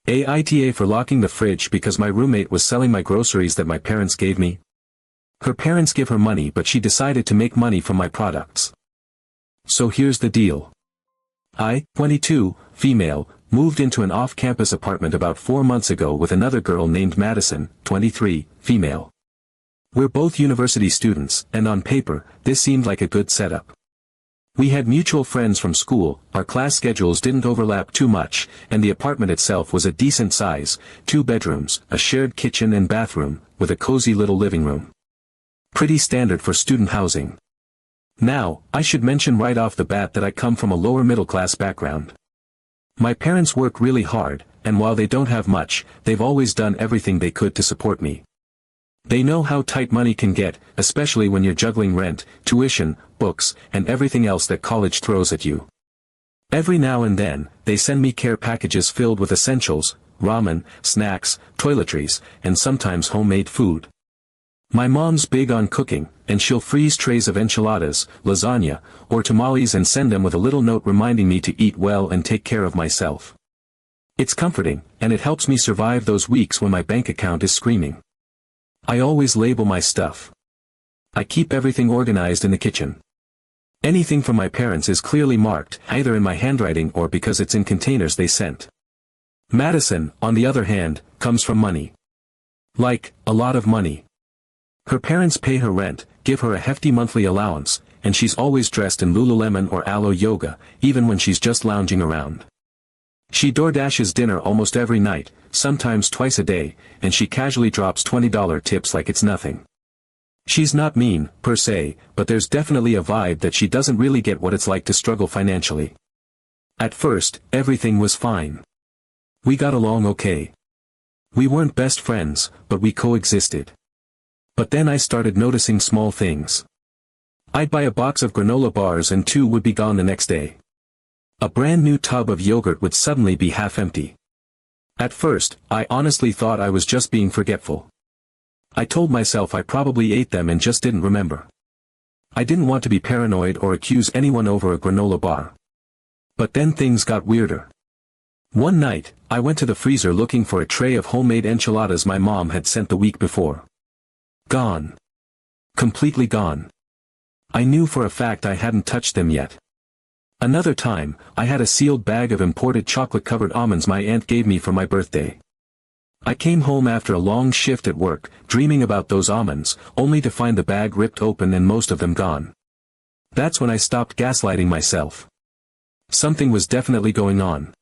AITA for locking the fridge because my roommate was selling my groceries that my parents gave me. Her parents give her money, but she decided to make money from my products. So here's the deal. I, 22, female, moved into an off-campus apartment about 4 months ago with another girl named Madison, 23, female. We're both university students, and on paper, this seemed like a good setup. We had mutual friends from school, our class schedules didn't overlap too much, and the apartment itself was a decent size, 2 bedrooms, a shared kitchen and bathroom, with a cozy little living room. Pretty standard for student housing. Now, I should mention right off the bat that I come from a lower middle-class background. My parents work really hard, and while they don't have much, they've always done everything they could to support me. They know how tight money can get, especially when you're juggling rent, tuition, books, and everything else that college throws at you. Every now and then, they send me care packages filled with essentials, ramen, snacks, toiletries, and sometimes homemade food. My mom's big on cooking, and she'll freeze trays of enchiladas, lasagna, or tamales and send them with a little note reminding me to eat well and take care of myself. It's comforting, and it helps me survive those weeks when my bank account is screaming. I always label my stuff. I keep everything organized in the kitchen. Anything from my parents is clearly marked, either in my handwriting or because it's in containers they sent. Madison, on the other hand, comes from money. Like, a lot of money. Her parents pay her rent, give her a hefty monthly allowance, and she's always dressed in Lululemon or Alo Yoga, even when she's just lounging around. She DoorDashes dinner almost every night, sometimes twice a day, and she casually drops $20 tips like it's nothing. She's not mean, per se, but there's definitely a vibe that she doesn't really get what it's like to struggle financially. At first, everything was fine. We got along okay. We weren't best friends, but we coexisted. But then I started noticing small things. I'd buy a box of granola bars and 2 would be gone the next day. A brand new tub of yogurt would suddenly be half empty. At first, I honestly thought I was just being forgetful. I told myself I probably ate them and just didn't remember. I didn't want to be paranoid or accuse anyone over a granola bar. But then things got weirder. One night, I went to the freezer looking for a tray of homemade enchiladas my mom had sent the week before. Gone. Completely gone. I knew for a fact I hadn't touched them yet. Another time, I had a sealed bag of imported chocolate-covered almonds my aunt gave me for my birthday. I came home after a long shift at work, dreaming about those almonds, only to find the bag ripped open and most of them gone. That's when I stopped gaslighting myself. Something was definitely going on.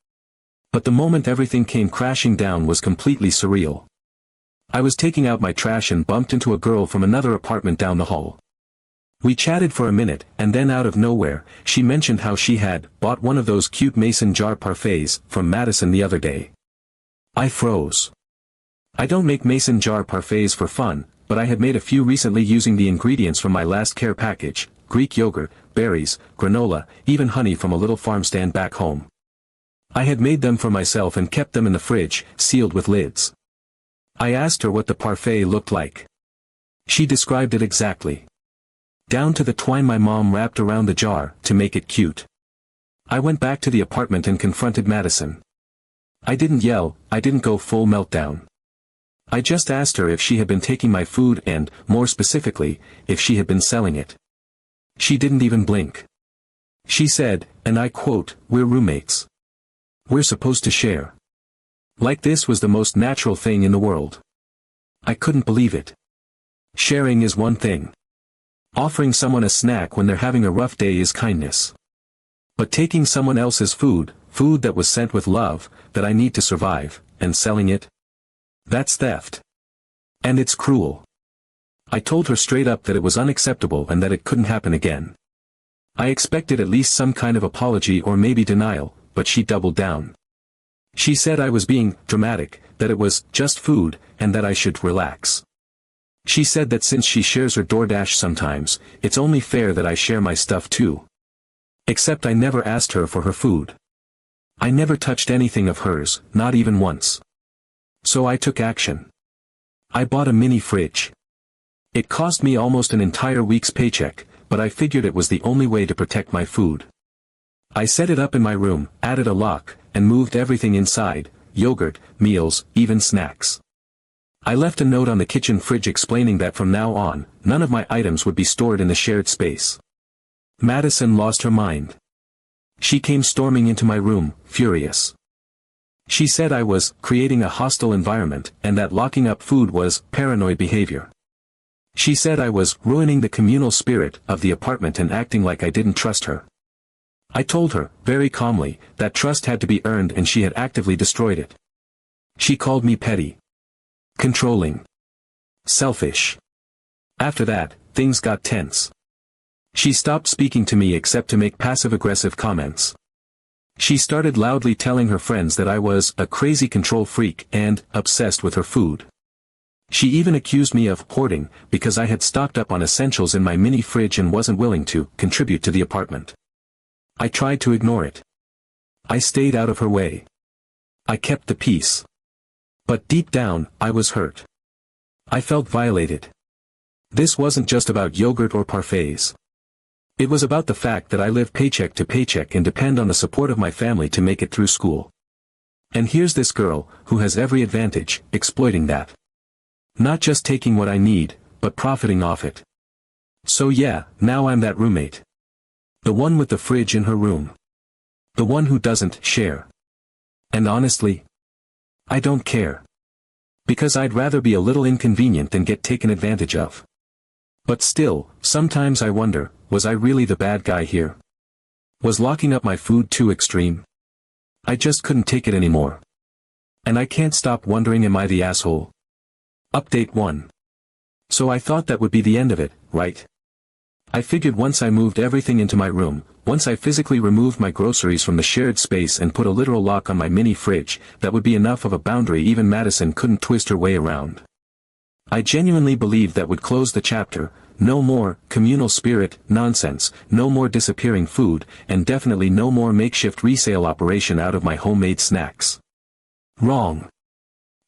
But the moment everything came crashing down was completely surreal. I was taking out my trash and bumped into a girl from another apartment down the hall. We chatted for a minute, and then out of nowhere, she mentioned how she had bought one of those cute mason jar parfaits from Madison the other day. I froze. I don't make mason jar parfaits for fun, but I had made a few recently using the ingredients from my last care package: Greek yogurt, berries, granola, even honey from a little farm stand back home. I had made them for myself and kept them in the fridge, sealed with lids. I asked her what the parfait looked like. She described it exactly. Down to the twine my mom wrapped around the jar, to make it cute. I went back to the apartment and confronted Madison. I didn't yell, I didn't go full meltdown. I just asked her if she had been taking my food and, more specifically, if she had been selling it. She didn't even blink. She said, and I quote, "We're roommates. We're supposed to share." Like this was the most natural thing in the world. I couldn't believe it. Sharing is one thing. Offering someone a snack when they're having a rough day is kindness. But taking someone else's food that was sent with love, that I need to survive, and selling it? That's theft. And it's cruel. I told her straight up that it was unacceptable and that it couldn't happen again. I expected at least some kind of apology or maybe denial, but she doubled down. She said I was being dramatic, that it was just food, and that I should relax. She said that since she shares her DoorDash sometimes, it's only fair that I share my stuff too. Except I never asked her for her food. I never touched anything of hers, not even once. So I took action. I bought a mini fridge. It cost me almost an entire week's paycheck, but I figured it was the only way to protect my food. I set it up in my room, added a lock, and moved everything inside, yogurt, meals, even snacks. I left a note on the kitchen fridge explaining that from now on, none of my items would be stored in the shared space. Madison lost her mind. She came storming into my room, furious. She said I was creating a hostile environment and that locking up food was paranoid behavior. She said I was ruining the communal spirit of the apartment and acting like I didn't trust her. I told her, very calmly, that trust had to be earned and she had actively destroyed it. She called me petty, controlling, selfish. After that, things got tense. She stopped speaking to me except to make passive-aggressive comments. She started loudly telling her friends that I was a crazy control freak and obsessed with her food. She even accused me of hoarding because I had stocked up on essentials in my mini fridge and wasn't willing to contribute to the apartment. I tried to ignore it. I stayed out of her way. I kept the peace. But deep down, I was hurt. I felt violated. This wasn't just about yogurt or parfaits. It was about the fact that I live paycheck to paycheck and depend on the support of my family to make it through school. And here's this girl, who has every advantage, exploiting that. Not just taking what I need, but profiting off it. So yeah, now I'm that roommate. The one with the fridge in her room. The one who doesn't share. And honestly, I don't care. Because I'd rather be a little inconvenient than get taken advantage of. But still, sometimes I wonder, was I really the bad guy here? Was locking up my food too extreme? I just couldn't take it anymore. And I can't stop wondering, am I the asshole? Update 1. So I thought that would be the end of it, right? I figured once I moved everything into my room, once I physically removed my groceries from the shared space and put a literal lock on my mini fridge, that would be enough of a boundary even Madison couldn't twist her way around. I genuinely believed that would close the chapter. No more communal spirit nonsense, no more disappearing food, and definitely no more makeshift resale operation out of my homemade snacks. Wrong.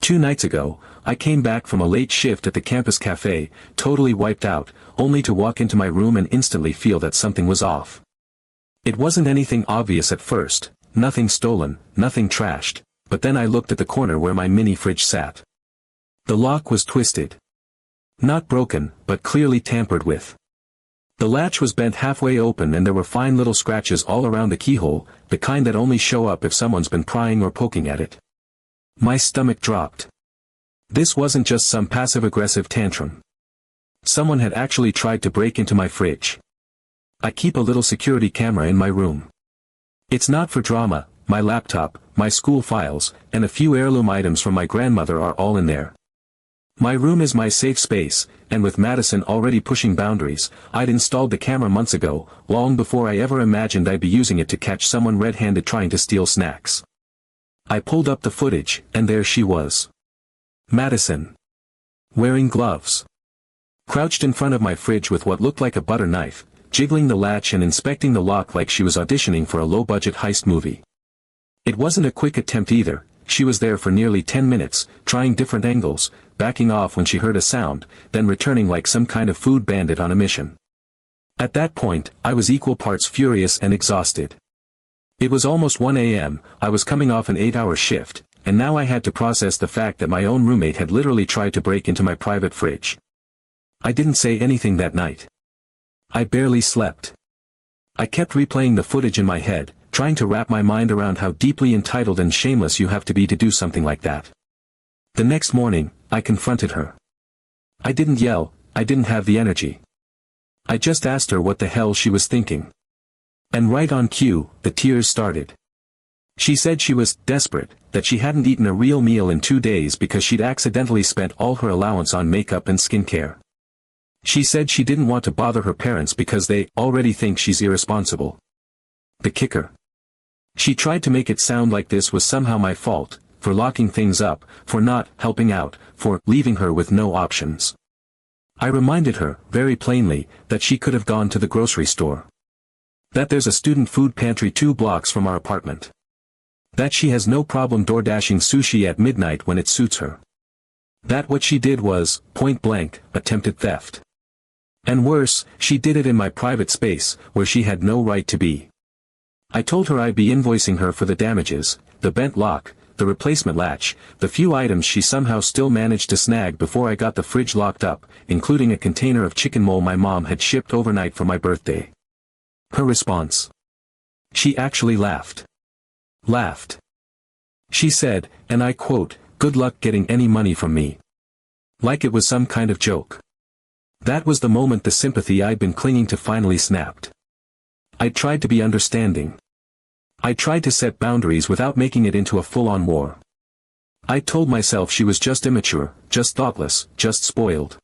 2 nights ago, I came back from a late shift at the campus cafe, totally wiped out, only to walk into my room and instantly feel that something was off. It wasn't anything obvious at first, nothing stolen, nothing trashed, but then I looked at the corner where my mini fridge sat. The lock was twisted. Not broken, but clearly tampered with. The latch was bent halfway open and there were fine little scratches all around the keyhole, the kind that only show up if someone's been prying or poking at it. My stomach dropped. This wasn't just some passive-aggressive tantrum. Someone had actually tried to break into my fridge. I keep a little security camera in my room. It's not for drama, my laptop, my school files, and a few heirloom items from my grandmother are all in there. My room is my safe space, and with Madison already pushing boundaries, I'd installed the camera months ago, long before I ever imagined I'd be using it to catch someone red-handed trying to steal snacks. I pulled up the footage, and there she was. Madison. Wearing gloves. Crouched in front of my fridge with what looked like a butter knife, jiggling the latch and inspecting the lock like she was auditioning for a low-budget heist movie. It wasn't a quick attempt either. She was there for nearly 10 minutes, trying different angles, backing off when she heard a sound, then returning like some kind of food bandit on a mission. At that point, I was equal parts furious and exhausted. It was almost 1 a.m., I was coming off an 8-hour shift, and now I had to process the fact that my own roommate had literally tried to break into my private fridge. I didn't say anything that night. I barely slept. I kept replaying the footage in my head, trying to wrap my mind around how deeply entitled and shameless you have to be to do something like that. The next morning, I confronted her. I didn't yell, I didn't have the energy. I just asked her what the hell she was thinking. And right on cue, the tears started. She said she was desperate, that she hadn't eaten a real meal in 2 days because she'd accidentally spent all her allowance on makeup and skincare. She said she didn't want to bother her parents because they already think she's irresponsible. The kicker. She tried to make it sound like this was somehow my fault, for locking things up, for not helping out, for leaving her with no options. I reminded her, very plainly, that she could have gone to the grocery store. That there's a student food pantry 2 blocks from our apartment. That she has no problem door dashing sushi at midnight when it suits her. That what she did was, point blank, attempted theft. And worse, she did it in my private space, where she had no right to be. I told her I'd be invoicing her for the damages, the bent lock, the replacement latch, the few items she somehow still managed to snag before I got the fridge locked up, including a container of chicken mole my mom had shipped overnight for my birthday. Her response? She actually laughed. Laughed. She said, and I quote, "Good luck getting any money from me." Like it was some kind of joke. That was the moment the sympathy I'd been clinging to finally snapped. I tried to be understanding. I tried to set boundaries without making it into a full-on war. I told myself she was just immature, just thoughtless, just spoiled.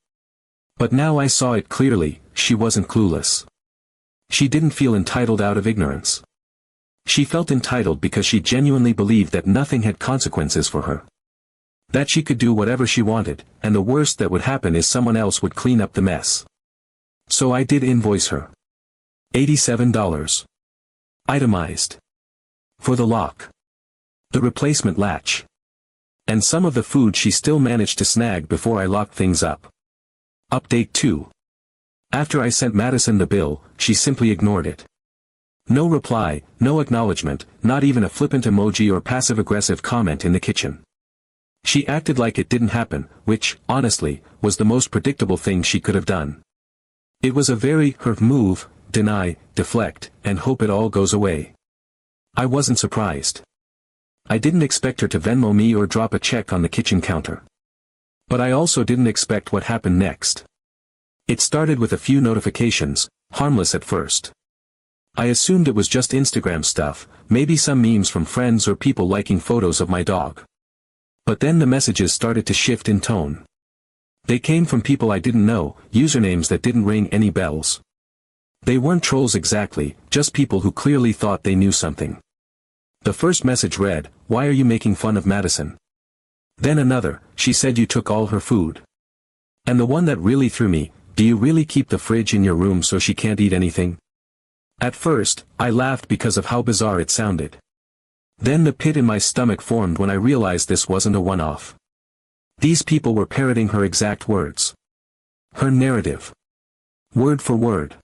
But now I saw it clearly, she wasn't clueless. She didn't feel entitled out of ignorance. She felt entitled because she genuinely believed that nothing had consequences for her. That she could do whatever she wanted, and the worst that would happen is someone else would clean up the mess. So I did invoice her. $87. Itemized. For the lock. The replacement latch. And some of the food she still managed to snag before I locked things up. Update 2. After I sent Madison the bill, she simply ignored it. No reply, no acknowledgement, not even a flippant emoji or passive-aggressive comment in the kitchen. She acted like it didn't happen, which, honestly, was the most predictable thing she could have done. It was a very her move, deny, deflect, and hope it all goes away. I wasn't surprised. I didn't expect her to Venmo me or drop a check on the kitchen counter. But I also didn't expect what happened next. It started with a few notifications, harmless at first. I assumed it was just Instagram stuff, maybe some memes from friends or people liking photos of my dog. But then the messages started to shift in tone. They came from people I didn't know, usernames that didn't ring any bells. They weren't trolls exactly, just people who clearly thought they knew something. The first message read, "Why are you making fun of Madison?" Then another, "She said you took all her food." And the one that really threw me, "Do you really keep the fridge in your room so she can't eat anything?" At first, I laughed because of how bizarre it sounded. Then the pit in my stomach formed when I realized this wasn't a one-off. These people were parroting her exact words. Her narrative. Word for word.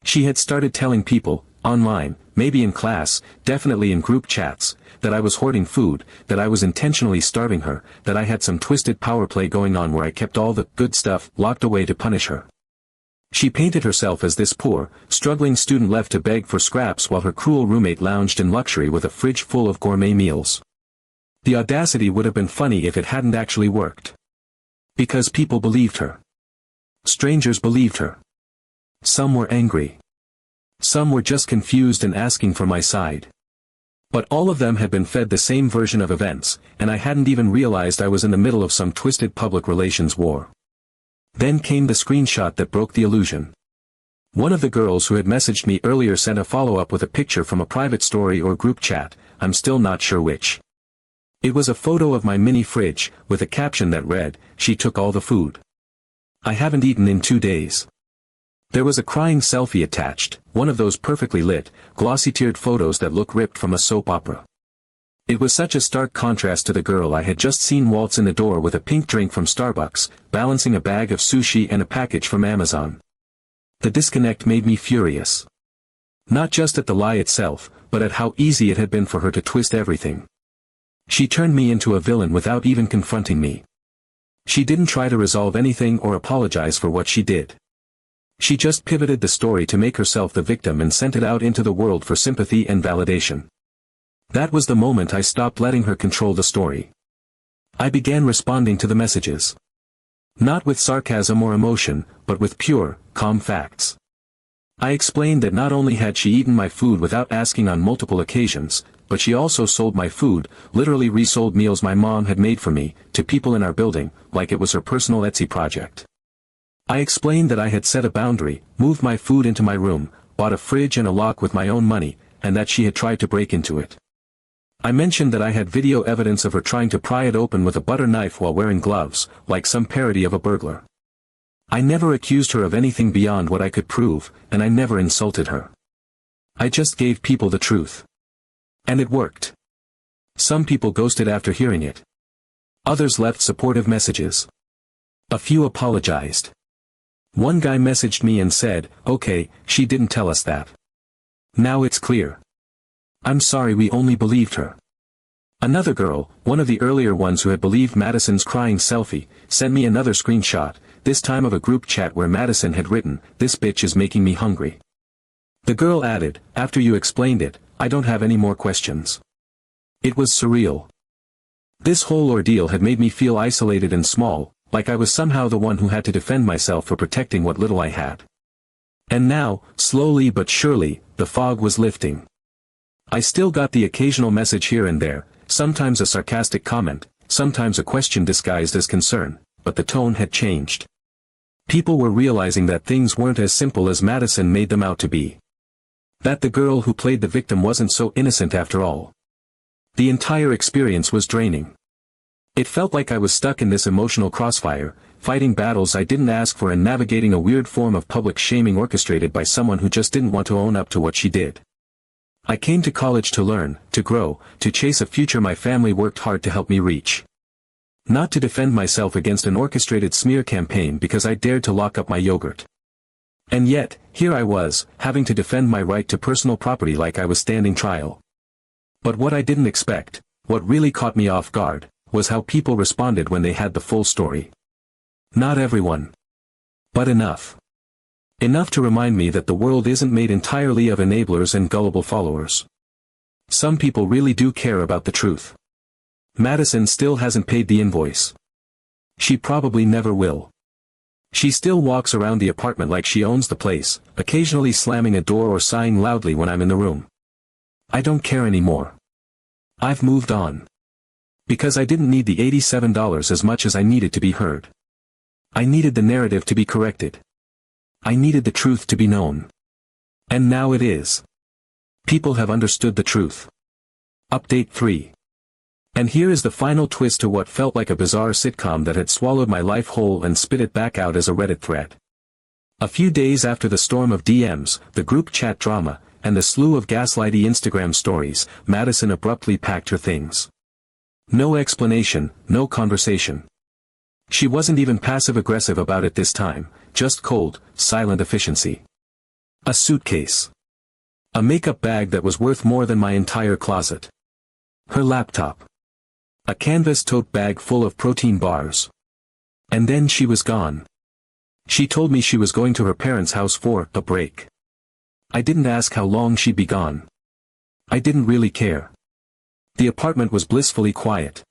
She had started telling people, online, maybe in class, definitely in group chats, that I was hoarding food, that I was intentionally starving her, that I had some twisted power play going on where I kept all the good stuff locked away to punish her. She painted herself as this poor, struggling student left to beg for scraps while her cruel roommate lounged in luxury with a fridge full of gourmet meals. The audacity would have been funny if it hadn't actually worked. Because people believed her. Strangers believed her. Some were angry. Some were just confused and asking for my side. But all of them had been fed the same version of events, and I hadn't even realized I was in the middle of some twisted public relations war. Then came the screenshot that broke the illusion. One of the girls who had messaged me earlier sent a follow-up with a picture from a private story or group chat, I'm still not sure which. It was a photo of my mini fridge, with a caption that read, "She took all the food. I haven't eaten in 2 days." There was a crying selfie attached, one of those perfectly lit, glossy-tiered photos that look ripped from a soap opera. It was such a stark contrast to the girl I had just seen waltz in the door with a pink drink from Starbucks, balancing a bag of sushi and a package from Amazon. The disconnect made me furious. Not just at the lie itself, but at how easy it had been for her to twist everything. She turned me into a villain without even confronting me. She didn't try to resolve anything or apologize for what she did. She just pivoted the story to make herself the victim and sent it out into the world for sympathy and validation. That was the moment I stopped letting her control the story. I began responding to the messages. Not with sarcasm or emotion, but with pure, calm facts. I explained that not only had she eaten my food without asking on multiple occasions, but she also sold my food, literally resold meals my mom had made for me, to people in our building, like it was her personal Etsy project. I explained that I had set a boundary, moved my food into my room, bought a fridge and a lock with my own money, and that she had tried to break into it. I mentioned that I had video evidence of her trying to pry it open with a butter knife while wearing gloves, like some parody of a burglar. I never accused her of anything beyond what I could prove, and I never insulted her. I just gave people the truth. And it worked. Some people ghosted after hearing it. Others left supportive messages. A few apologized. One guy messaged me and said, "Okay, she didn't tell us that. Now it's clear. I'm sorry we only believed her." Another girl, one of the earlier ones who had believed Madison's crying selfie, sent me another screenshot, this time of a group chat where Madison had written, "This bitch is making me hungry." The girl added, "After you explained it, I don't have any more questions." It was surreal. This whole ordeal had made me feel isolated and small, like I was somehow the one who had to defend myself for protecting what little I had. And now, slowly but surely, the fog was lifting. I still got the occasional message here and there, sometimes a sarcastic comment, sometimes a question disguised as concern, but the tone had changed. People were realizing that things weren't as simple as Madison made them out to be. That the girl who played the victim wasn't so innocent after all. The entire experience was draining. It felt like I was stuck in this emotional crossfire, fighting battles I didn't ask for and navigating a weird form of public shaming orchestrated by someone who just didn't want to own up to what she did. I came to college to learn, to grow, to chase a future my family worked hard to help me reach. Not to defend myself against an orchestrated smear campaign because I dared to lock up my yogurt. And yet, here I was, having to defend my right to personal property like I was standing trial. But what I didn't expect, what really caught me off guard, was how people responded when they had the full story. Not everyone. But enough. Enough to remind me that the world isn't made entirely of enablers and gullible followers. Some people really do care about the truth. Madison still hasn't paid the invoice. She probably never will. She still walks around the apartment like she owns the place, occasionally slamming a door or sighing loudly when I'm in the room. I don't care anymore. I've moved on. Because I didn't need the $87 as much as I needed to be heard. I needed the narrative to be corrected. I needed the truth to be known. And now it is. People have understood the truth. Update 3. And here is the final twist to what felt like a bizarre sitcom that had swallowed my life whole and spit it back out as a Reddit thread. A few days after the storm of DMs, the group chat drama, and the slew of gaslighty Instagram stories, Madison abruptly packed her things. No explanation, no conversation. She wasn't even passive-aggressive about it this time, just cold, silent efficiency. A suitcase. A makeup bag that was worth more than my entire closet. Her laptop. A canvas tote bag full of protein bars. And then she was gone. She told me she was going to her parents' house for a break. I didn't ask how long she'd be gone. I didn't really care. The apartment was blissfully quiet.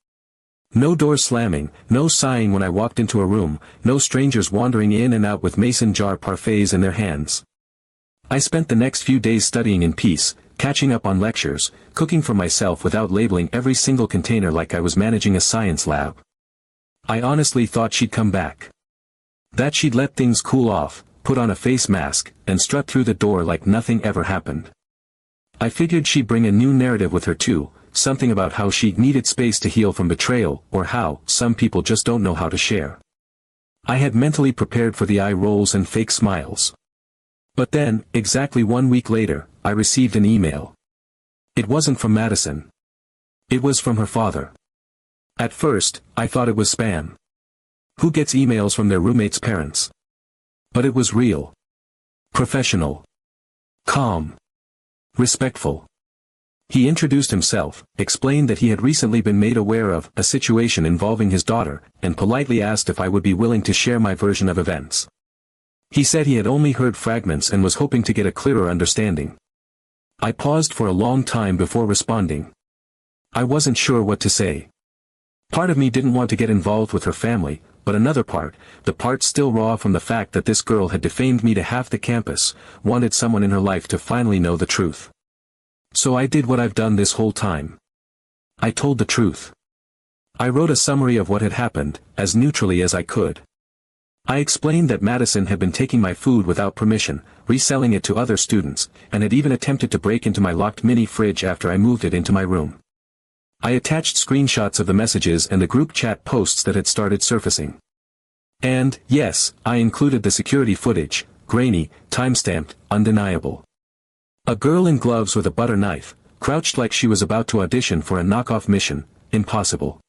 No door slamming, no sighing when I walked into a room, no strangers wandering in and out with mason jar parfaits in their hands. I spent the next few days studying in peace, catching up on lectures, cooking for myself without labeling every single container like I was managing a science lab. I honestly thought she'd come back. That she'd let things cool off, put on a face mask, and strut through the door like nothing ever happened. I figured she'd bring a new narrative with her too, something about how she needed space to heal from betrayal, or how some people just don't know how to share. I had mentally prepared for the eye rolls and fake smiles. But then, exactly 1 week later, I received an email. It wasn't from Madison. It was from her father. At first, I thought it was spam. Who gets emails from their roommate's parents? But it was real. Professional. Calm. Respectful. He introduced himself, explained that he had recently been made aware of a situation involving his daughter, and politely asked if I would be willing to share my version of events. He said he had only heard fragments and was hoping to get a clearer understanding. I paused for a long time before responding. I wasn't sure what to say. Part of me didn't want to get involved with her family, but another part, the part still raw from the fact that this girl had defamed me to half the campus, wanted someone in her life to finally know the truth. So I did what I've done this whole time. I told the truth. I wrote a summary of what had happened, as neutrally as I could. I explained that Madison had been taking my food without permission, reselling it to other students, and had even attempted to break into my locked mini fridge after I moved it into my room. I attached screenshots of the messages and the group chat posts that had started surfacing. And, yes, I included the security footage, grainy, time-stamped, undeniable. A girl in gloves with a butter knife, crouched like she was about to audition for a knockoff mission, impossible.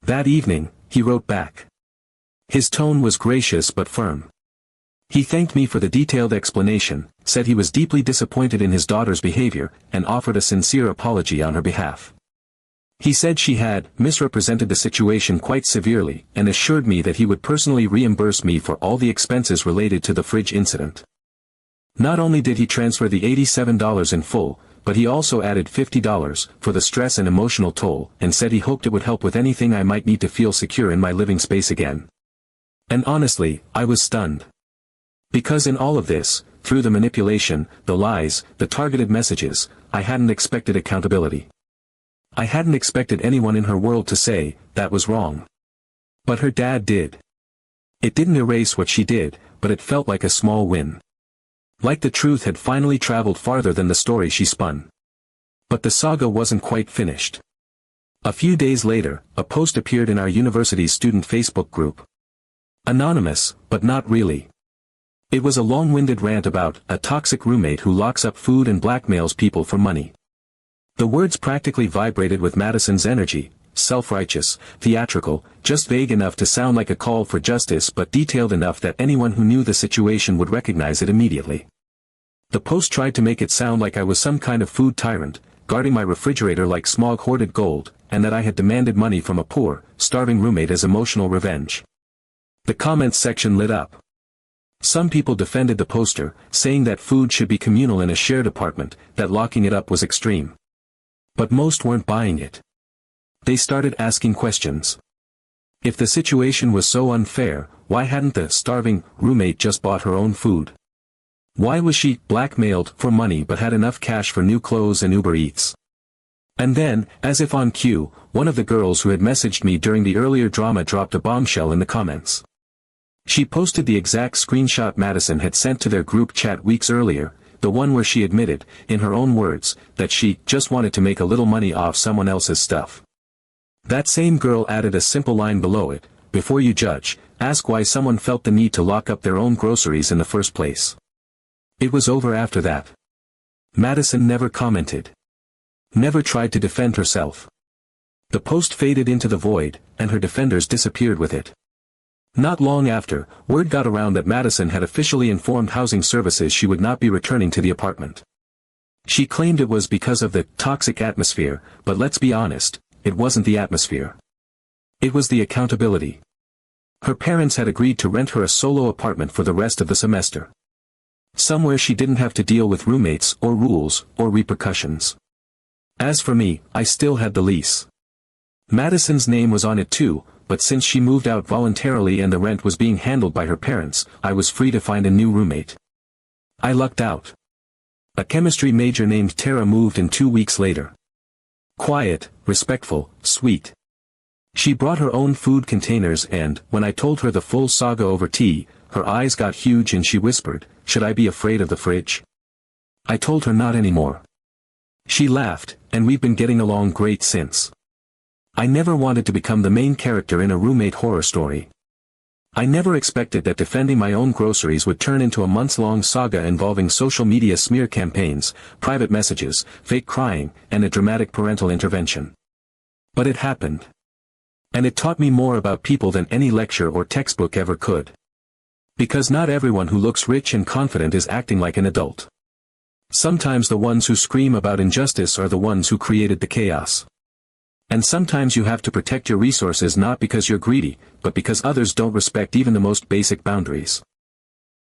That evening, he wrote back. His tone was gracious but firm. He thanked me for the detailed explanation, said he was deeply disappointed in his daughter's behavior, and offered a sincere apology on her behalf. He said she had misrepresented the situation quite severely and assured me that he would personally reimburse me for all the expenses related to the fridge incident. Not only did he transfer the $87 in full, but he also added $50 for the stress and emotional toll and said he hoped it would help with anything I might need to feel secure in my living space again. And honestly, I was stunned. Because in all of this, through the manipulation, the lies, the targeted messages, I hadn't expected accountability. I hadn't expected anyone in her world to say, that was wrong. But her dad did. It didn't erase what she did, but it felt like a small win. Like the truth had finally traveled farther than the story she spun. But the saga wasn't quite finished. A few days later, a post appeared in our university's student Facebook group. Anonymous, but not really. It was a long-winded rant about a toxic roommate who locks up food and blackmails people for money. The words practically vibrated with Madison's energy, self-righteous, theatrical, just vague enough to sound like a call for justice but detailed enough that anyone who knew the situation would recognize it immediately. The post tried to make it sound like I was some kind of food tyrant, guarding my refrigerator like smog hoarded gold, and that I had demanded money from a poor, starving roommate as emotional revenge. The comments section lit up. Some people defended the poster, saying that food should be communal in a shared apartment, that locking it up was extreme. But most weren't buying it. They started asking questions. If the situation was so unfair, why hadn't the starving roommate just bought her own food? Why was she blackmailed for money but had enough cash for new clothes and Uber Eats? And then, as if on cue, one of the girls who had messaged me during the earlier drama dropped a bombshell in the comments. She posted the exact screenshot Madison had sent to their group chat weeks earlier, the one where she admitted, in her own words, that she just wanted to make a little money off someone else's stuff. That same girl added a simple line below it, before you judge, ask why someone felt the need to lock up their own groceries in the first place. It was over after that. Madison never commented. Never tried to defend herself. The post faded into the void, and her defenders disappeared with it. Not long after, word got around that Madison had officially informed housing services she would not be returning to the apartment. She claimed it was because of the toxic atmosphere, but let's be honest, it wasn't the atmosphere. It was the accountability. Her parents had agreed to rent her a solo apartment for the rest of the semester. Somewhere she didn't have to deal with roommates or rules or repercussions. As for me, I still had the lease. Madison's name was on it too, but since she moved out voluntarily and the rent was being handled by her parents, I was free to find a new roommate. I lucked out. A chemistry major named Tara moved in 2 weeks later. Quiet, respectful, sweet. She brought her own food containers and, when I told her the full saga over tea, her eyes got huge and she whispered, "Should I be afraid of the fridge?" I told her not anymore. She laughed, and we've been getting along great since. I never wanted to become the main character in a roommate horror story. I never expected that defending my own groceries would turn into a months-long saga involving social media smear campaigns, private messages, fake crying, and a dramatic parental intervention. But it happened. And it taught me more about people than any lecture or textbook ever could. Because not everyone who looks rich and confident is acting like an adult. Sometimes the ones who scream about injustice are the ones who created the chaos. And sometimes you have to protect your resources not because you're greedy, but because others don't respect even the most basic boundaries.